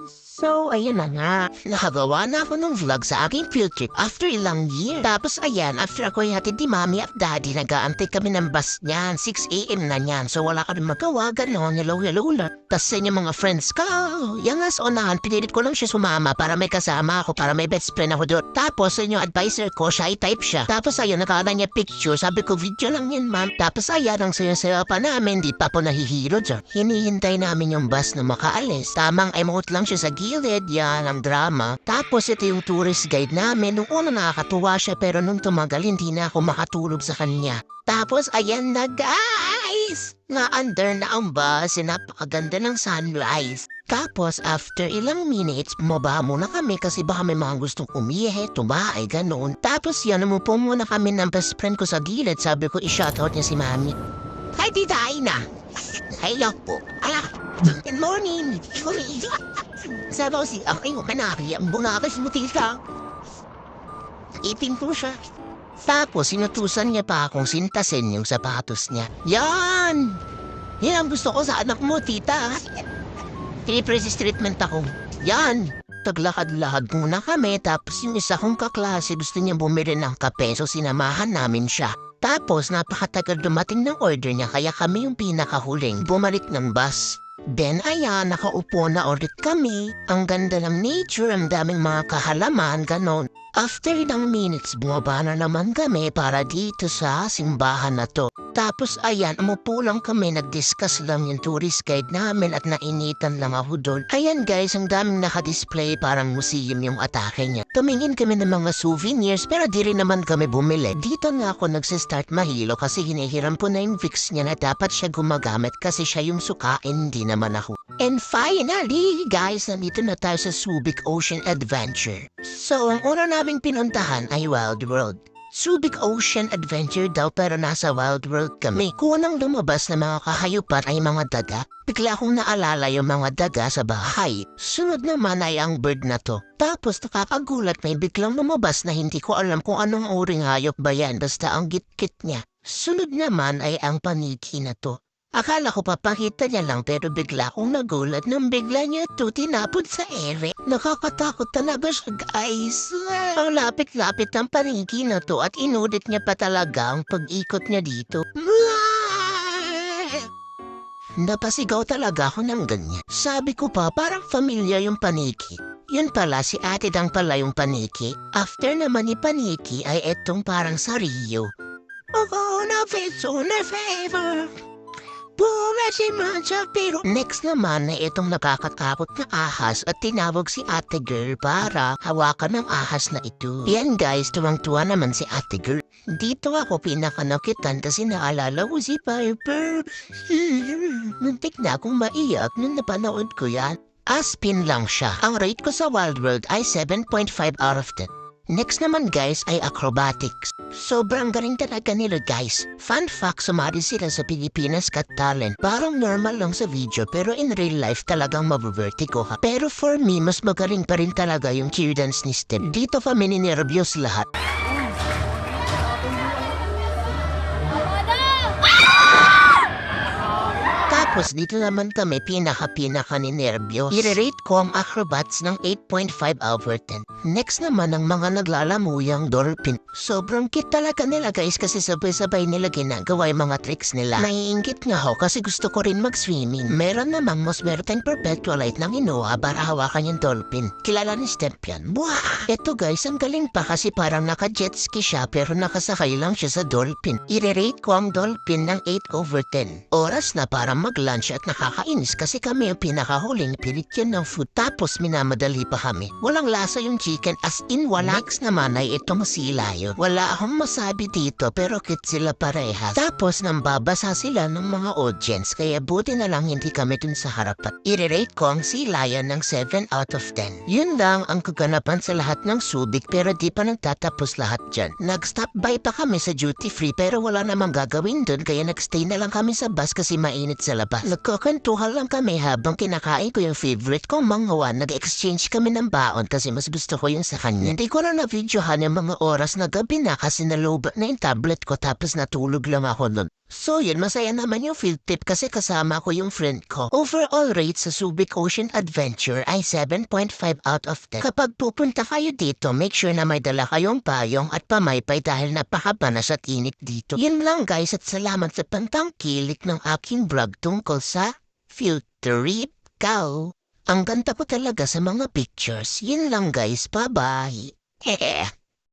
So, ayan na nga. Nakagawa na ako ng vlog sa aking field trip after ilang year. Tapos ayan, after ako ihatid ni mami at daddy, nag-aantay kami ng bus niyan. 6 a.m. na niyan. So, wala ka rin magawa. Ganon, hello lang. Tapos sa inyong mga friends ka, yan nga sa unahan, pinilit ko lang siya sumama para may kasama ako, para may best friend ako doon. Tapos sa inyong advisor ko, shy type siya. Tapos ayun, nakala niya picture. Sabi ko, video lang yan, ma'am. Tapos ayan, ang sayo-sayo pa namin, di pa po nahihiro dyan. Hinihintay namin yung bus na makaalis. Tamang emote lang siya sa gilid, yan ang drama. Tapos ito yung tourist guide namin. Nung una nakakatuwa siya pero nung tumagal hindi na ako makatulog sa kanya. Tapos ayan na guys! Na-under na ang bus, napakaganda ng sunrise. Tapos after ilang minutes, bumaba muna kami kasi baka may mga gustong umihe, tumaay, ganoon. Tapos yan, umupo muna kami ng best friend ko sa gilid. Sabi ko, i-shoutout niya si mami. Hi, Tita Aina! Hello po. Ala, good morning. Sabi ko si aking kanari, ang bunakas mo, tita. Itin po siya. Tapos sinutusan niya pa akong sintasin yung sapatos niya. Yan! Yan ang gusto ko sa anak mo, tita. Pinipresis treatment ako. Yan! Taglakad-lakad muna kami tapos yung isa kong kaklase gusto niya bumili ng kape so sinamahan namin siya. Tapos napakatagal dumating ng order niya kaya kami yung pinakahuling bumalik ng bus. Then ayan, nakaupo na ulit kami. Ang ganda ng nature, ang daming mga kahalaman, ganon. After ilang minutes, bumaba na naman kami para dito sa simbahan na to. Tapos ayan, umupo lang kami, nag-discuss lang yung tourist guide namin at nainitan lang ako doon. Ayan guys, ang daming nakadisplay, parang museum yung atake niya. Tumingin kami ng mga souvenirs pero di rin naman kami bumili. Dito nga ako nagsistart mahilo kasi hinihiram ko na yung fix niya na dapat siya gumagamit kasi siya yung sukain, hindi naman ako. And finally, guys, nandito na tayo sa Subic Ocean Adventure. So, ang una naming pinuntahan ay Wild World. Subic Ocean Adventure daw pero nasa Wild World kami. Kung nang lumabas na mga kahayupan ay mga daga, bigla akong naalala yung mga daga sa bahay. Sunod naman ay ang bird na to. Tapos nakakagulat may biglang lumabas na hindi ko alam kung anong uring hayop ba yan basta ang git-git niya. Sunod naman ay ang paniki na to. Akala ko papakita niya lang pero bigla akong nagulat nang bigla niya ito tinapon sa ere. Nakakatakot talaga siya guys. Ang lapit-lapit ng paniki na to at inudit niya pa talaga ang pag-ikot niya dito. Napasigaw talaga ako ng ganyan. Sabi ko pa parang familiar yung paniki. Yun pala si Ate Dang pala yung paniki. After naman ni paniki ay etong parang sa Rio. Oh, na so na favor. Pero next naman na itong nakakatakot na ahas at tinawag si Ate Girl para hawakan ng ahas na ito. Yan guys, tuwang-tuwa naman si Ate Girl. Dito ako pinakanakitan kasi naalala ko si Piper. Muntik na akong maiyak nung napanood ko yan. Aspin lang siya. Ang rate ko sa Wild World ay 7.5 out of 10. Next naman guys ay acrobatics. Sobrang galing talaga nila guys. Fun fact, sumali sila sa Pilipinas Got Talent. Parang normal lang sa video pero in real life talagang mabuvertigo ka. Pero for me, mas magaling pa rin talaga yung cheer dance ni Step. Dito kami ninervyos lahat. Tapos dito naman kami pinaka ni Nerbio. I-rate ko ang acrobats ng 8.5 over 10. Next naman ang mga naglalamuyang dolphin. Sobrang cute talaga nila guys kasi sabay-sabay nila ginagawa yung mga tricks nila. Naiingit nga ako kasi gusto ko rin mag-swimming. Meron namang mas merteng perpetualite ng inuha para hawakan yung dolphin. Kilala ni Step yan. Buwah! Eto guys, ang galing pa kasi parang naka-jet ski siya pero nakasakay lang siya sa dolphin. I-rate ko ang dolphin ng 8 over 10. Oras na para mag-lunch at nakakainis kasi kami yung pinakahuling pilit yan ng food tapos minamadali pa kami. Walang lasa yung chicken as in wala. Next naman ay itong silayo. Wala akong masabi dito pero kit sila parehas. Tapos nang babasa sila ng mga audience kaya buti na lang hindi kami dun sa harapan. I-rate ko ang silayo ng 7 out of 10. Yun lang ang kaganapan sa lahat ng Subic pero di pa nagtatapos lahat dyan. Nag-stop by pa kami sa duty free pero wala namang gagawin dun kaya nagstay na lang kami sa bus kasi mainit sa labas. Nagkakantuhan lang kami habang kinakain ko yung favorite kong manghawan. Nag-exchange kami ng baon kasi mas gusto ko yung sa kanya. Hindi ko na na-videohan yung mga oras na gabi na kasi nalobat na yung tablet ko tapos natulog lang ako nun. So yun, masaya naman yung field trip kasi kasama ko yung friend ko. Overall rate sa Subic Ocean Adventure ay 7.5 out of 10. Kapag pupunta kayo dito, make sure na may dala kayong payong at pamaypay dahil napakabanas at init dito. Yun lang guys at salamat sa pantangkilik ng aking vlog tungkol sa field trip. Cow. Ang ganda ko talaga sa mga pictures. Yun lang guys, bye-bye. Hehe.